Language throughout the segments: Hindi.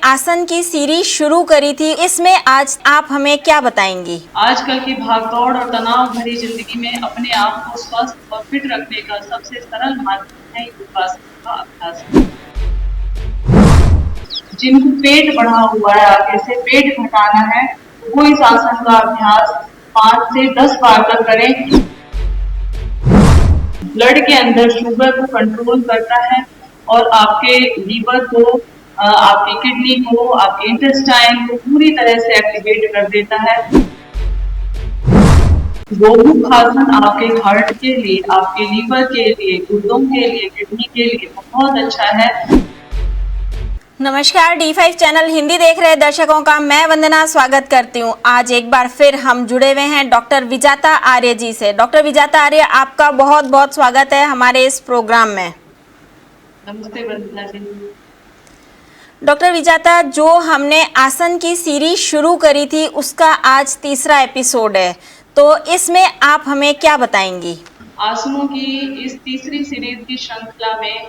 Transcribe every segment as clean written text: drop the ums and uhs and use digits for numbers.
आसन की सीरीज शुरू करी थी, इसमें आज आप हमें क्या बताएंगी? आजकल की भागदौड़ और तनाव भरी जिंदगी में अपने आप को स्वस्थ और फिट रखने का सबसे सरल माध्यम है योगासन का अभ्यास। जिनको पेट बढ़ा हुआ है, आगे से पेट घटाना है, वो इस आसन का अभ्यास 5 से 10 बार तक करें। ब्लड के अंदर शुगर को कंट्रोल करता है और आपके लीवर को, आपकी किडनी को, आपके इंटेस्टाइन को पूरी तरह से एक्टिवेट कर देता है। गोमुख आसन आपके हार्ट के लिए, आपके लीवर के लिए, गुर्दों के लिए, किडनी के लिए बहुत अच्छा है। नमस्कार, D5 चैनल हिंदी देख रहे दर्शकों का मैं वंदना स्वागत करती हूं। आज एक बार फिर हम जुड़े हुए हैं डॉक्टर विजाता आर्य जी से। डॉक्टर विजाता आर्य, आपका बहुत बहुत स्वागत है हमारे इस प्रोग्राम में। नमस्ते वंदना जी। डॉक्टर विजाता, जो हमने आसन की सीरीज शुरू करी थी उसका आज तीसरा एपिसोड है, तो इसमें आप हमें क्या बताएंगी? आसनों की इस तीसरी सीरीज की श्रृंखला में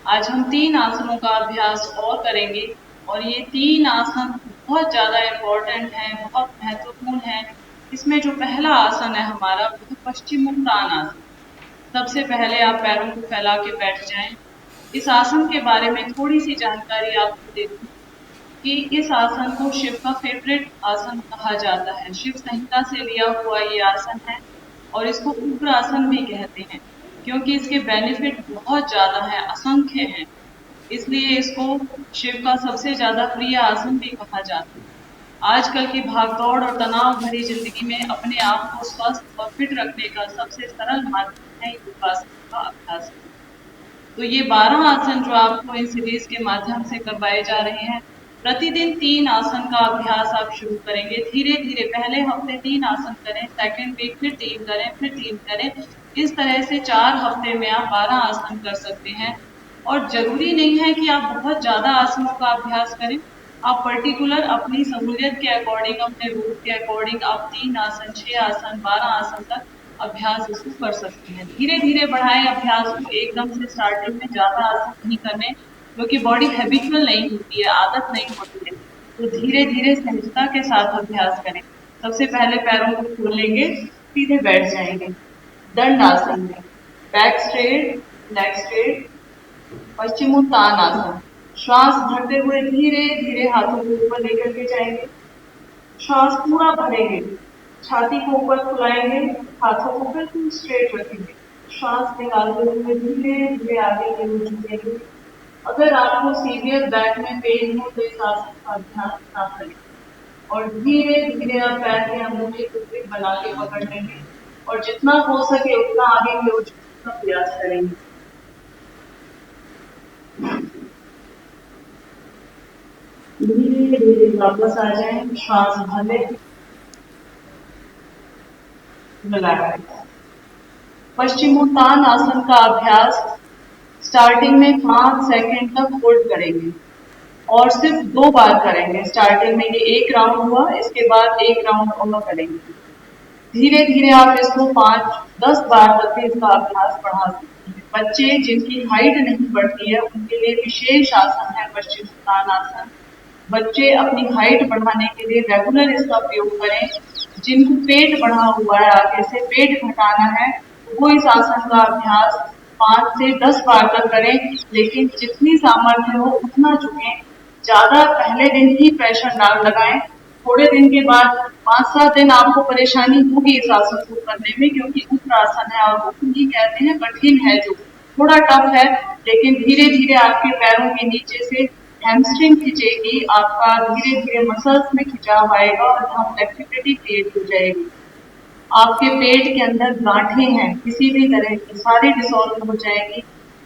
आज हम 3 आसनों का अभ्यास और करेंगे और ये 3 आसन बहुत ज्यादा इम्पोर्टेंट हैं, बहुत महत्वपूर्ण हैं। इसमें जो पहला आसन है हमारा, वो है पश्चिमोत्तान आसन। सबसे पहले आप पैरों को फैला के बैठ जाएं। इस आसन के बारे में थोड़ी सी जानकारी आपको दे दूं कि इस आसन को शिव का फेवरेट आसन कहा जाता है। शिव संहिता से लिया हुआ ये आसन है और इसको उग्र आसन भी कहते हैं, क्योंकि इसके बेनिफिट बहुत ज्यादा हैं, असंख्य हैं। इसलिए इसको शिव का सबसे ज्यादा प्रिय आसन भी कहा जाता है। आजकल की भागदौड़ और तनाव भरी जिंदगी में अपने आप को स्वस्थ और फिट रखने का सबसे सरल माध्यम है योगासन का अभ्यास। तो ये 12 आसन जो आपको इन सीरीज के माध्यम से करवाए जा रहे हैं, प्रतिदिन 3 आसन का अभ्यास आप शुरू करेंगे। धीरे धीरे पहले हफ्ते 3 आसन करें, सेकेंड वीक फिर 3 करें, फिर 3 करें। इस तरह से 4 हफ्ते में आप 12 आसन कर सकते हैं। और जरूरी नहीं है कि आप बहुत ज्यादा आसनों का अभ्यास करें। आप पर्टिकुलर अपनी सहूलियत के अकॉर्डिंग, अपने रूट के अकॉर्डिंग आप 3 आसन, 6 आसन, 12 आसन तक अभ्यास इसको कर सकते हैं। धीरे धीरे बढ़ाएं अभ्यास को, एकदम से स्टार्टिंग में ज्यादा आसन नहीं करने, क्योंकि बॉडी हैबिचुअल नहीं होती है, आदत नहीं होती है। तो धीरे धीरे सहजता के साथ अभ्यास करें। सबसे पहले पैरों को खोल लेंगे, सीधे बैठ जाएंगे दंड आसन में। Back straight, leg straight, Paschimottan आसन। श्वास भरते हुए धीरे धीरे हाथों को ऊपर लेकर के जाएंगे। श्वास पूरा भरेंगे, छाती को ऊपर फुलाएंगे, हाथों को बिल्कुल स्ट्रेट रखेंगे। श्वास निकालते हुए धीरे धीरे आगे की ओर झुकेंगे। अगर आपको सीवियर बैक में पेन हो तो इस आसन का अभ्यास ना करें और धीरे धीरे आप पैर के अंगूठे को ग्रिप बना के पकड़ लेंगे और जितना हो सके उतना आगे की ओर झुकने का प्रयास करेंगे। धीरे धीरे वापस आ जाएं, श्वास भले पश्चिमोत्तान आसन का अभ्यास स्टार्टिंग में 5 सेकंड तक होल्ड करेंगे और सिर्फ 2 बार करेंगे। स्टार्टिंग में ये 1 राउंड हुआ, इसके बाद 1 राउंड और करेंगे। धीरे धीरे आप इसको 5-10 बार तक भी इसका अभ्यास बढ़ा सकते हैं। बच्चे जिनकी हाइट नहीं बढ़ती है उनके लिए विशेष आसन है पश्चिमोत्तान आसन। बच्चे अपनी हाइट बढ़ाने के लिए रेगुलर इसका प्रयोग करें। जिनको पेट बढ़ा हुआ है, आगे से पेट घटाना है, वो इस आसन का अभ्यास 5 से 10 बार तक करें, लेकिन जितनी सामर्थ्य हो उतना झुकें। ज्यादा पहले दिन ही प्रेशर ना लगाएं। थोड़े दिन के बाद 5-7 दिन आपको परेशानी होगी इस आसन को करने में, क्योंकि उग्र आसन है और वो ही कहते हैं कठिन है, जो थोड़ा टफ है। लेकिन धीरे धीरे आपके पैरों के नीचे से हैमस्ट्रिंग खिंचेगी, आपका धीरे धीरे मसल्स में खिंचाव आएगा और यहाँ फ्लेक्सिबिलिटी क्रिएट हो जाएगी। आपके पेट के अंदर गांठें हैं किसी भी तरह की, सारी डिसॉल्व हो जाएगी।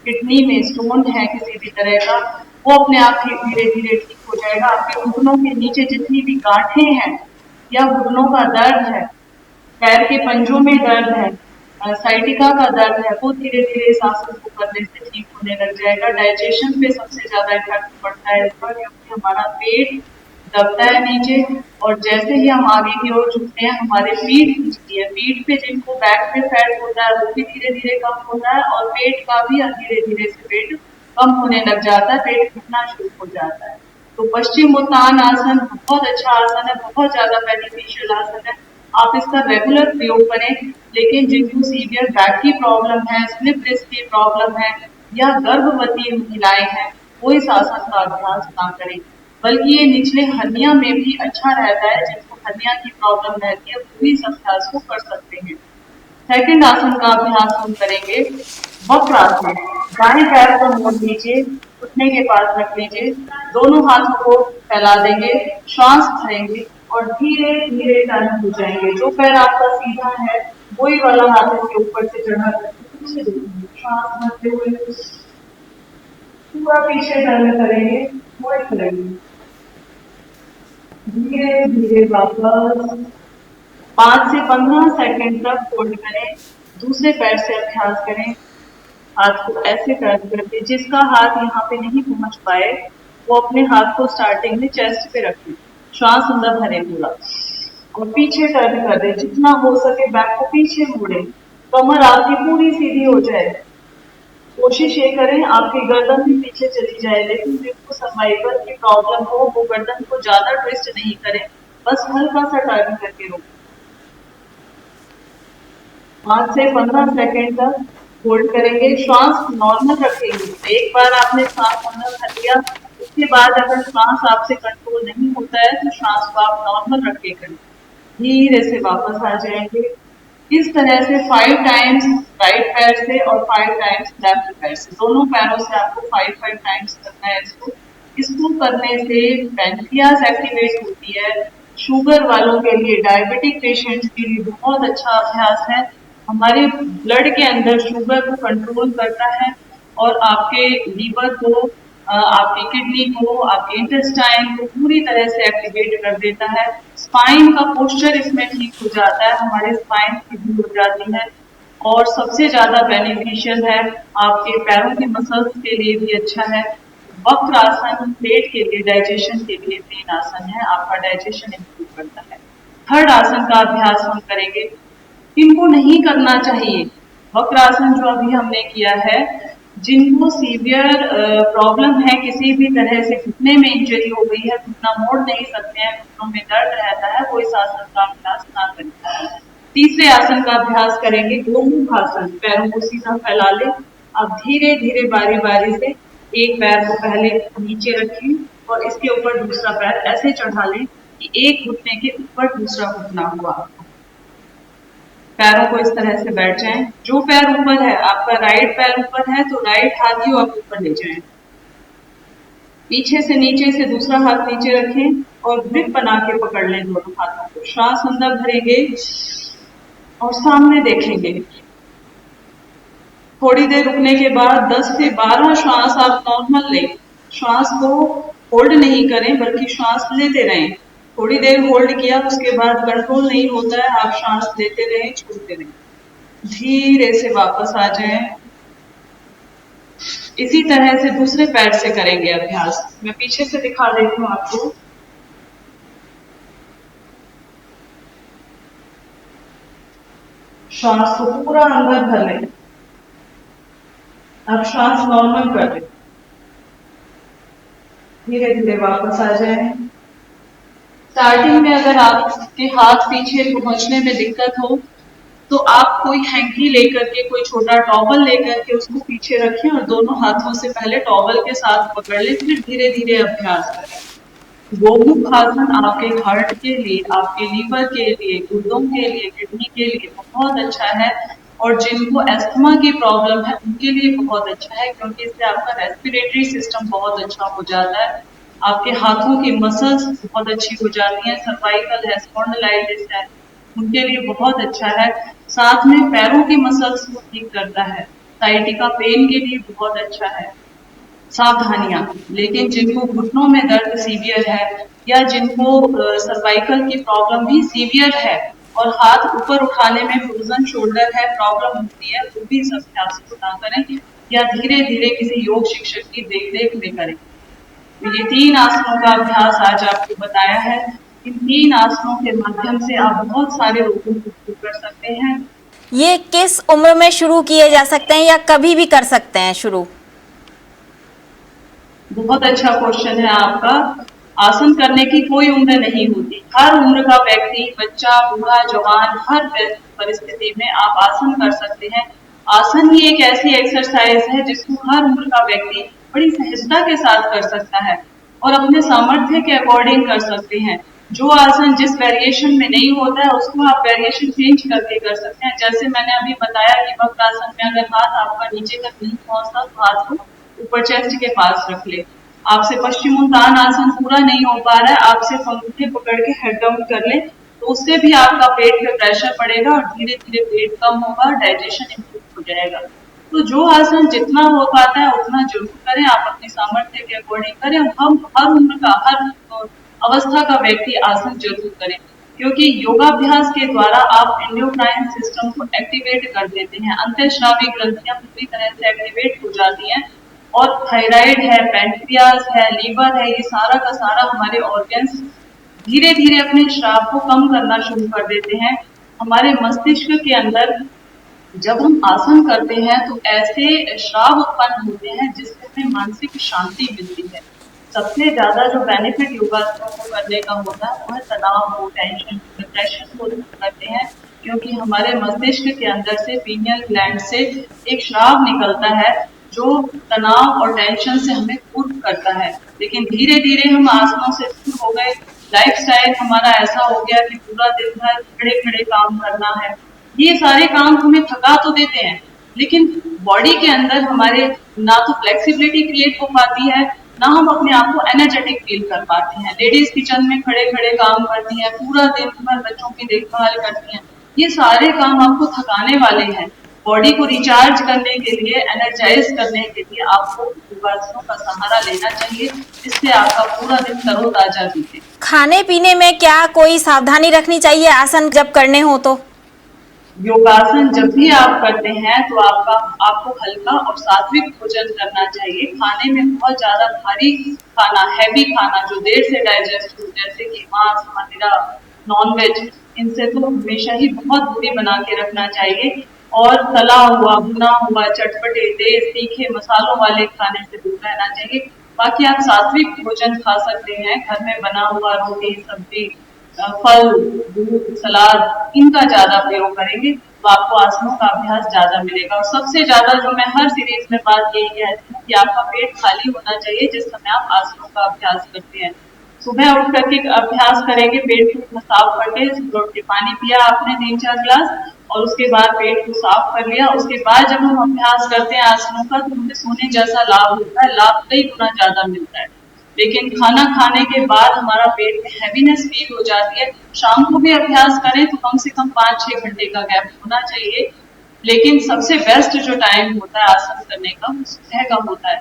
किडनी में स्टोन है किसी भी तरह का, वो अपने आप ही धीरे धीरे ठीक हो जाएगा। आपके घुटनों के नीचे जितनी भी गांठें हैं या घुटनों का दर्द है, पैर के पंजों में दर्द है, साइटिका का दर्द है, वो धीरे धीरे इस आसन को करने से ठीक होने लग जाएगा। डाइजेशन पे सबसे ज्यादा इफेक्ट पड़ता है इसका, क्योंकि हमारा पेट दबता है नीचे और जैसे ही हम आगे की ओर झुकते हैं हमारी पीठ खिंचती है। पीठ पे जिनको बैक पे फैट होता है वो भी धीरे धीरे कम होता है और पेट का भी धीरे धीरे से पेट कम होने लग जाता है, पेट घटना शुरू हो जाता है। तो पश्चिमोत्तान आसन बहुत अच्छा आसन है, बहुत ज्यादा बेनिफिशियल आसन है। आप इसका रेगुलर प्रयोग करें, लेकिन जिनको सीवियर बैक की प्रॉब्लम है, स्लिप डिस्क की प्रॉब्लम है या गर्भवती महिलाएं हैं, वो इस आसन का अभ्यास ना करें। बल्कि ये निचले हर्निया में भी अच्छा रहता है, जिनको हर्निया की प्रॉब्लम रहती है वो भी इस अभ्यास को कर सकते हैं। सेकंड आसन का अभ्यास हम करेंगे वक्रासन। दाएं पैर को मोड़ लीजिए, घुटने के पास रख लीजिए, दोनों हाथों को फैला देंगे, श्वास भरेंगे और धीरे धीरे टर्न हो जाएंगे। जो पैर आपका सीधा है वही वाला हाथ इसके ऊपर से चढ़ा करके पीछे देखेंगे, श्वास भरते हुए पूरा पीछे टर्न करेंगे, मोड़ करेंगे, धीरे धीरे वापस 5 से 15 सेकंड तक होल्ड करें। दूसरे पैर से अभ्यास करें, हाथ को ऐसे टर्न करके, जिसका हाथ यहाँ पे नहीं पहुंच पाए वो अपने हाथ को स्टार्टिंग में चेस्ट पे रखें, श्वास अंदर भरे पूरा और पीछे टर्न कर दे। जितना हो सके बैक को पीछे मोड़े, कमर आपकी पूरी सीधी हो जाए। कोशिश ये करें आपकी गर्दन भी पीछे चली जाए, लेकिन जिनको सर्वाइवल की प्रॉब्लम हो वो गर्दन को ज्यादा ट्विस्ट नहीं करें, बस हल्का सा टर्न करके रोकें। 5 से 15 सेकंड तक होल्ड करेंगे, श्वास नॉर्मल रखेंगे। एक बार आपने सांस अंदर भर लिया, उसके बाद अगर श्वास आपसे कंट्रोल नहीं होता है तो श्वास को आप नॉर्मल रख के करें, धीरे से वापस आ जाएंगे। इस तरह से 5 टाइम्स राइट पैर से और 5 टाइम्स लेफ्ट पैर से, दोनों पैरों से आपको 5 टाइम्स करना है इसको। इसको करने से पैनक्रियाज एक्टिवेट होती है। शुगर वालों के लिए, डायबिटिक पेशेंट्स के लिए बहुत अच्छा अभ्यास है। हमारे ब्लड के अंदर शुगर को कंट्रोल करता है और आपके लीवर को, आपकी किडनी को, आपके इंटेस्टाइन को पूरी तरह से एक्टिवेट कर देता है। स्पाइन का पोस्चर इसमें ठीक हो जाता है, हमारे स्पाइन सीधी हो जाती है और सबसे ज्यादा बेनिफिशियल है, आपके पैरों के मसल्स के लिए भी अच्छा है। वक्र आसन पेट के लिए, डाइजेशन के लिए मेन आसन है, आपका डाइजेशन इंप्रूव करता है। थर्ड आसन का अभ्यास हम करेंगे, इनको नहीं करना चाहिए। वक्रासन जो अभी हमने किया है, जिनको सीवियर प्रॉब्लम है, किसी भी तरह से घुटने में इंजरी हो गई है, घुटना मोड़ नहीं सकते हैं, घुटनों में दर्द रहता है, वो इस आसन का अभ्यास ना करें। तीसरे आसन का अभ्यास करेंगे गोमुख आसन। पैरों को सीधा फैला लें, अब धीरे धीरे बारी बारी से एक पैर को पहले नीचे रखें और इसके ऊपर दूसरा पैर ऐसे चढ़ा लें कि एक घुटने के ऊपर दूसरा घुटना हुआ। पैरों को इस तरह से बैठ जाएं। जो पैर ऊपर है, आपका राइट पैर ऊपर है तो राइट हाथ ही आप ऊपर ले जाएं। पीछे से नीचे से दूसरा हाथ नीचे रखें और ग्रिप बना के पकड़ लें दोनों हाथों को। श्वास अंदर भरेंगे और सामने देखेंगे। थोड़ी देर रुकने के बाद 10 से 12 श्वास आप नॉर्मल लें। श्वास को होल्ड नहीं करें, बल्कि श्वास लेते रहें। थोड़ी देर होल्ड किया, उसके बाद कंट्रोल नहीं होता है, आप सांस लेते रहें, छोड़ते रहें, धीरे से वापस आ जाएं। इसी तरह से दूसरे पैर से करेंगे अभ्यास। मैं पीछे से दिखा देती हूँ आपको। श्वास को पूरा अंदर भर लें। अब श्वास नॉर्मल कर दें, धीरे धीरे वापस आ जाएं। स्टार्टिंग में अगर आपके हाथ पीछे पहुंचने में दिक्कत हो तो आप कोई हैंकी लेकर के, कोई छोटा टॉवल लेकर के उसको पीछे रखें और दोनों हाथों से पहले टॉवल के साथ पकड़ लें, फिर धीरे धीरे अभ्यास करें। गोमुख आसन आपके हार्ट के लिए, आपके लीवर के लिए, गुर्दों के लिए, किडनी के लिए बहुत अच्छा है और जिनको अस्थमा की प्रॉब्लम है उनके लिए बहुत अच्छा है, क्योंकि इससे आपका रेस्पिरेटरी सिस्टम बहुत अच्छा हो जाता है, आपके हाथों की मसल्स बहुत अच्छी हो जाती हैं। सर्वाइकल है, स्पॉन्डिलाइटिस है, उनके लिए बहुत अच्छा है। साथ में पैरों की मसल्स को ठीक करता है, साइटिका पेन के लिए बहुत अच्छा है। सावधानियां, लेकिन जिनको घुटनों में दर्द सीवियर है या जिनको सर्वाइकल की प्रॉब्लम भी सीवियर है और हाथ ऊपर उठाने में फ्रोजन शोल्डर है, प्रॉब्लम होती है, वो भी इस अभ्यास को ना करें या धीरे धीरे किसी योग शिक्षक की देख में करें। तो ये 3 आसनों का अभ्यास आज आपको बताया है। इन 3 आसनों के माध्यम से आप बहुत सारे रोगों को दूर कर सकते हैं। ये किस उम्र में शुरू किए जा सकते हैं या कभी भी कर सकते हैं शुरू? बहुत अच्छा क्वेश्चन है आपका। आसन करने की कोई उम्र नहीं होती। हर उम्र का व्यक्ति, बच्चा, बूढ़ा, जवान, हर परिस्थिति में आप आसन कर सकते हैं। आसन ही एक ऐसी एक्सरसाइज है जिसको हर उम्र का व्यक्ति बड़ी सहजता के साथ कर सकता है और अपने सामर्थ्य के अकॉर्डिंग कर सकते हैं। जो आसन जिस वेरिएशन में नहीं होता है उसको आप वेरिएशन चेंज करके कर सकते हैं। जैसे मैंने अभी बताया कि वक्रासन में अगर हाथ आपका नीचे तक नहीं पहुंचता तो हाथ को ऊपर चेस्ट के पास रख ले। आपसे पश्चिमोत्तान आसन पूरा नहीं हो पा रहा है, आपसे अंगूठे पकड़ के हेड डाउन कर ले, तो उससे भी आपका पेट पे प्रेशर पड़ेगा और धीरे धीरे पेट कम होगा, डाइजेशन इम्प्रूव हो जाएगा। तो जो आसन जितना हो पाता है उतना जरूर करें, आप अपने सामर्थ्य के अकॉर्डिंग करें। हम हर उम्र का, हर अवस्था का व्यक्ति आसन जरूर करें, क्योंकि योगाभ्यास के द्वारा आप एंडोक्राइन सिस्टम को एक्टिवेट कर देते हैं। अंतःस्रावी ग्रंथियां पूरी तरह से एक्टिवेट हो जाती हैं और थायराइड है, पैंक्रियास है, लीवर है, ये सारा का सारा हमारे ऑर्गन्स धीरे धीरे अपने श्राव को कम करना शुरू कर देते हैं। हमारे मस्तिष्क के अंदर जब हम आसन करते हैं तो ऐसे श्राव उत्पन्न होते हैं जिससे हमें मानसिक शांति मिलती है। सबसे ज्यादा जो बेनिफिट योगासनों को करने का होता है वह तनाव हो, टेंशन, डिप्रेशन को दूर करते हैं, क्योंकि हमारे मस्तिष्क के अंदर से पीनियल ग्लैंड से एक श्राव निकलता है जो तनाव और टेंशन से हमें दूर करता है। लेकिन धीरे धीरे हम आसनों से दूर हो गए, लाइफस्टाइल हमारा ऐसा हो गया कि पूरा दिन भर खड़े खड़े काम करना है। ये सारे काम हमें थका तो देते हैं, लेकिन बॉडी के अंदर हमारे ना तो फ्लेक्सिबिलिटी क्रिएट हो पाती है, ना हम अपने आप को एनर्जेटिक फील कर पाते हैं। लेडीज किचन में खड़े खड़े काम करती हैं, पूरा दिन भर बच्चों की देखभाल करती हैं, ये सारे काम आपको थकाने वाले हैं। बॉडी को रिचार्ज करने के लिए, एनर्जाइज करने के लिए आपको योगासनों का सहारा लेना चाहिए, इससे आपका पूरा दिन तरोताजा बीते। खाने पीने में क्या कोई सावधानी रखनी चाहिए आसन जब करने हो तो? योगासन जब भी आप करते हैं तो आपको हल्का और सात्विक भोजन करना चाहिए। खाने में बहुत ज्यादा भारी खाना, हैवी खाना जो देर से डाइजेस्ट हो, जैसे कि मांस, मदिरा, नॉनवेज, इनसे तो हमेशा ही बहुत दूरी बना के रखना चाहिए। और तला हुआ, भुना हुआ, चटपटे, तेज, तीखे मसालों वाले खाने से दूर रहना चाहिए। बाकी आप सात्विक भोजन खा सकते हैं, घर में बना हुआ रोटी, सब्जी, फल, दूध, सलाद, इनका ज्यादा प्रयोग करेंगे तो आपको आसनों का अभ्यास ज्यादा मिलेगा। और सबसे ज्यादा जो मैं हर सीरीज में बात यही कहती हूँ कि आपका पेट खाली होना चाहिए जिस समय आप आसनों का अभ्यास करते हैं। सुबह उठ करके अभ्यास करेंगे, पेट को साफ करके, सुबह उठ के पानी पिया आपने 3-4 गिलास और उसके बाद पेट को साफ कर लिया। उसके बाद जब हम अभ्यास करते हैं आसनों का तो हमें सोने जैसा लाभ होता है, लाभ कई गुना ज्यादा मिलता है। लेकिन खाना खाने के बाद हमारा पेट में हैवीनेस फील हो जाती है। शाम को भी अभ्यास करें तो कम से कम 5-6 घंटे का गैप होना चाहिए। लेकिन सबसे बेस्ट जो टाइम होता है आसन करने का वो सुबह का होता है।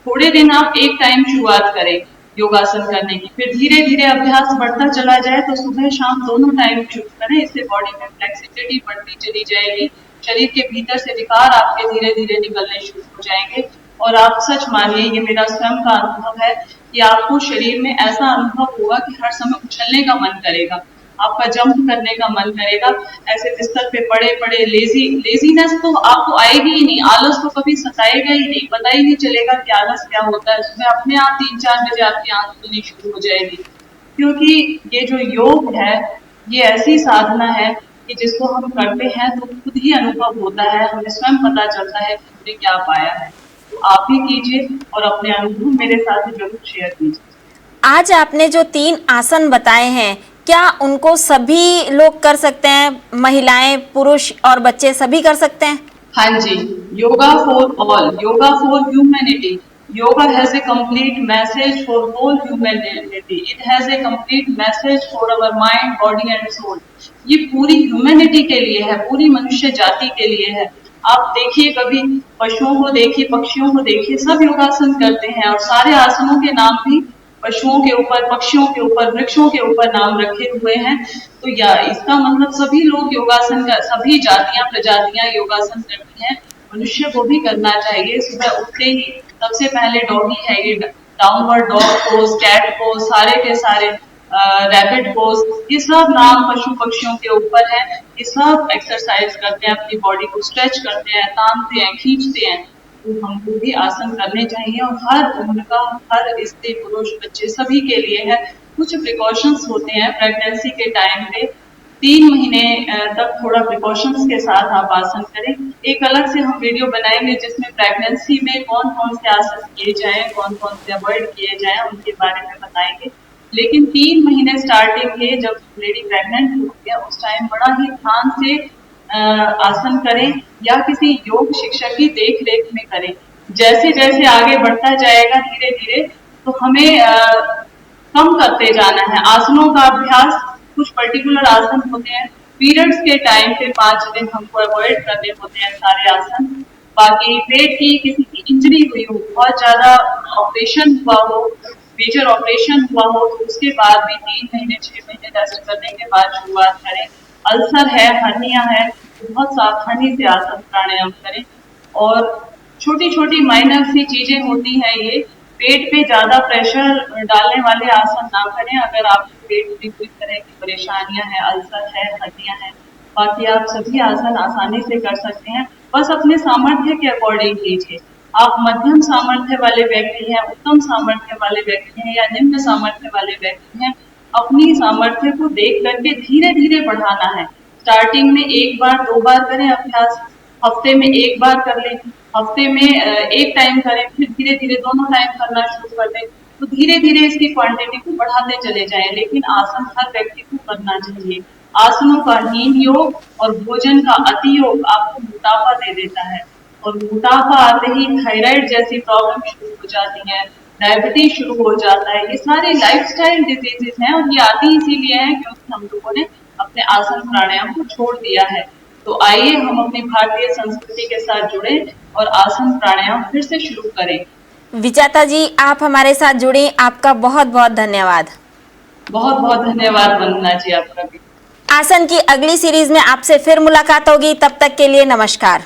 थोड़े दिन आप एक टाइम शुरुआत करें योगासन करने की, फिर धीरे धीरे अभ्यास बढ़ता चला जाए तो सुबह शाम दोनों टाइम शुरू करें। इससे बॉडी में फ्लेक्सिबिलिटी बढ़ती चली जाएगी, शरीर के भीतर से विकार आपके धीरे धीरे निकलने शुरू हो जाएंगे। और आप सच मानिए, ये मेरा स्वयं का अनुभव है कि आपको शरीर में ऐसा अनुभव होगा कि हर समय उछलने का मन करेगा, आपका जंप करने का मन करेगा। ऐसे बिस्तर पे पड़े पड़े लेजीनेस तो आपको आएगी ही नहीं, आलस तो कभी सताएगा ही नहीं, पता ही नहीं चलेगा कि आलस क्या होता है। सुबह अपने आप 3-4 बजे आपकी आंख खुलनी शुरू हो जाएगी, क्योंकि ये जो योग है ये ऐसी साधना है कि जिसको हम करते हैं तो खुद ही अनुभव होता है, हमें स्वयं पता चलता है कि हमने क्या पाया है। तो आप भी कीजिए और अपने अनुभव मेरे साथ जरूर शेयर कीजिए। आज आपने जो 3 आसन बताए हैं, क्या उनको सभी लोग कर सकते हैं? महिलाएं, पुरुष और बच्चे सभी कर सकते हैं? हाँ जी, yoga for all, yoga for humanity. Yoga has a complete message for whole humanity. It has a complete message for our mind, body and soul. ये पूरी ह्यूमैनिटी के लिए है, पूरी मनुष्य जाति के लिए है। आप देखिए, कभी पशुओं को देखिए, पक्षियों को देखिए, सब योगासन करते हैं और सारे आसनों के नाम भी पशुओं के ऊपर, पक्षियों के ऊपर, वृक्षों के ऊपर नाम रखे हुए हैं। तो या इसका मतलब सभी लोग योगासन का, सभी जातियां प्रजातियां योगासन करती हैं, मनुष्य को भी करना चाहिए। सुबह उठते ही सबसे पहले डॉगी है, ये downward dog pose, cat pose, सारे के सारे रैबिट पोज, ये सब नाम पशु पक्षियों के ऊपर है। ये सब एक्सरसाइज करते हैं, अपनी बॉडी को स्ट्रेच करते हैं, तानते हैं, खींचते हैं। तो हमको भी आसन करने चाहिए और हर उम्र का, हर स्त्री पुरुष बच्चे सभी के लिए है। कुछ प्रिकॉशंस होते हैं प्रेगनेंसी के टाइम पे, 3 महीने तक थोड़ा प्रिकॉशंस के साथ आप आसन करें। एक अलग से हम वीडियो बनाएंगे जिसमें प्रेगनेंसी में कौन कौन से आसन किए जाएं, कौन कौन से अवॉइड किए जाएं, उनके बारे में बताएंगे। लेकिन 3 महीने स्टार्टिंग के जब लेडी प्रेग्नेंट होती है उस टाइम बड़ा ही ध्यान से आसन करें या किसी योग शिक्षक की देख रेख में करें। जैसे जैसे आगे बढ़ता जाएगा धीरे धीरे तो हमें कम करते जाना है आसनों का अभ्यास। कुछ पर्टिकुलर आसन होते हैं पीरियड्स के टाइम पे 5 दिन हमको अवॉइड करने होते हैं सारे आसन। बाकी पेट की किसी की इंजरी हुई हो, बहुत ज्यादा ऑपरेशन हुआ हो, मेजर ऑपरेशन हुआ हो, तो उसके बाद भी 3 महीने 6 महीने रेस्ट करने के बाद शुरुआत करें। अल्सर है, हर्निया है, तो बहुत सावधानी से आसन प्राणायाम करें। और छोटी छोटी माइनर सी चीजें होती हैं, ये पेट पे ज्यादा प्रेशर डालने वाले आसन ना करें अगर आपको पेट में कोई तरह की परेशानियां हैं, अल्सर है, हड्डियां हैं। बाकी आप सभी आसन आसानी से कर सकते हैं, बस अपने सामर्थ्य के अकॉर्डिंग कीजिए। आप मध्यम सामर्थ्य वाले व्यक्ति हैं, उत्तम सामर्थ्य वाले व्यक्ति हैं या निम्न सामर्थ्य वाले व्यक्ति हैं, अपनी सामर्थ्य को देख करके धीरे धीरे बढ़ाना है। स्टार्टिंग में 1 बार 2 बार करें अभ्यास, हफ्ते में 1 बार कर लें, हफ्ते में एक टाइम करें, फिर धीरे धीरे दोनों टाइम करना शुरू कर दें। तो धीरे धीरे इसकी क्वांटिटी को बढ़ाते चले जाएं, लेकिन आसन हर व्यक्ति को करना चाहिए। आसनों का हीन योग और भोजन का अति योग आपको मोटापा दे देता है, और मोटापा आते ही थायराइड जैसी प्रॉब्लम शुरू हो जाती है, डायबिटीज शुरू हो जाता है। ये सारे लाइफस्टाइल डिजीजेस हैं और ये आती इसीलिए हैं क्योंकि हम लोगों ने अपने आसन प्राणायाम को छोड़ दिया है। तो आइए हम अपनी भारतीय संस्कृति के साथ जुड़े और आसन प्राणायाम फिर से शुरू करें। विजाता जी, आप हमारे साथ जुड़ी, आपका बहुत बहुत धन्यवाद। बहुत बहुत धन्यवाद वंदना जी, आपका भी। आसन की अगली सीरीज में आपसे फिर मुलाकात होगी, तब तक के लिए नमस्कार।